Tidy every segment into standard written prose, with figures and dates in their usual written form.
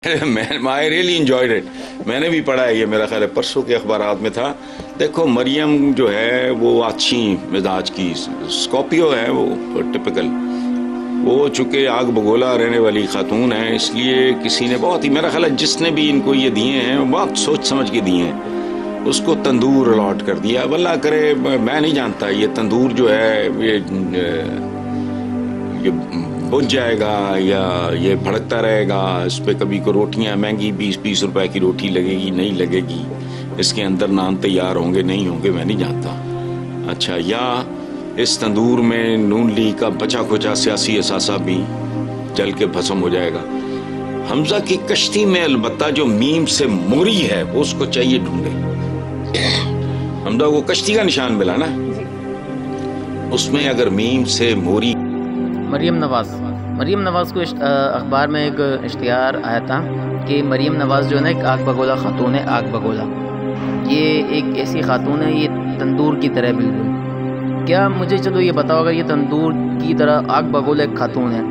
I really enjoyed it. میں نے بھی پڑھا ہے یہ، میرا خیال ہے پرسوں کے اخبارات میں تھا. دیکھو مریم جو ہے وہ اچھی مزاج کی اسکارپیو ہے، وہ ٹپکل، وہ چونکہ آگ بگولا رہنے والی خاتون ہے، اس لیے کسی نے بہت ہی، میرا خیال ہے جس نے بھی ان کو یہ دیے ہیں بہت سوچ سمجھ کے دیے ہیں. اس کو تندور الاٹ کر دیا. واللہ کرے میں نہیں جانتا یہ تندور جو ہے یہ بجھ جائے گا یا یہ بھڑکتا رہے گا، اس پہ کبھی کو روٹیاں مہنگی 20-20 روپے کی روٹی لگے گی نہیں لگے گی، اس کے اندر نان تیار ہوں گے نہیں ہوں گے میں نہیں جانتا. اچھا، یا اس تندور میں نون لیگ کا بچا کھچا سیاسی اثاثہ بھی جل کے بھسم ہو جائے گا. حمزہ کی کشتی میں البتہ جو میم سے موری ہے وہ اس کو چاہیے ڈھونڈے. حمزہ کو کشتی کا نشان ملا نا، اس میں اگر میم سے موری. مریم نواز کو اخبار میں ایک اشتہار آیا تھا کہ مریم نواز جو ہے نا ایک آگ بگولا خاتون ہے. آگ بگولا یہ ایک ایسی خاتون ہے، یہ تندور کی طرح بالکل. کیا مجھے چلو یہ بتاؤ، اگر یہ تندور کی طرح آگ بگولا ایک خاتون ہے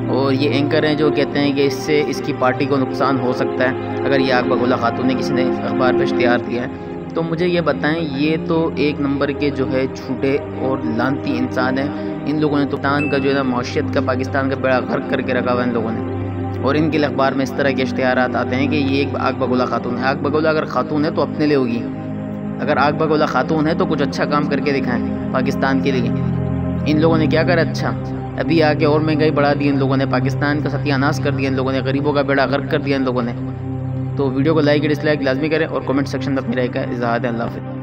اور یہ اینکر ہیں جو کہتے ہیں کہ اس سے اس کی پارٹی کو نقصان ہو سکتا ہے اگر یہ آگ بگولا خاتون نے کسی نے اخبار پہ اشتہار دیا ہے، تو مجھے یہ بتائیں یہ تو ایک نمبر کے جو ہے جھوٹے اور لانتی انسان ہیں. ان لوگوں نے تو پاکستان کا جو ہے نا معیشت کا، پاکستان کا بیڑا غرق کر کے رکھا ہوا ہے ان لوگوں نے، اور ان کے اخبار میں اس طرح کے اشتہارات آتے ہیں کہ یہ ایک آگ بگولا خاتون ہے. آگ بگولا اگر خاتون ہے تو اپنے لیے ہوگی، اگر آگ بگولا خاتون ہے تو کچھ اچھا کام کر کے دکھائیں پاکستان کے لیے. ان لوگوں نے کیا کرا؟ اچھا ابھی آ کے اور مہنگائی بڑھا دی ان لوگوں نے، پاکستان کا ستیہ ناش کر دیا ان لوگوں نے، غریبوں کا بیڑا غرق کر دیا ان لوگوں نے. تو ویڈیو کو لائک ڈس لائک لازمی کریں اور کمنٹ سیکشن میں اپنی رائے کا اظہار دیں. اللہ حافظ.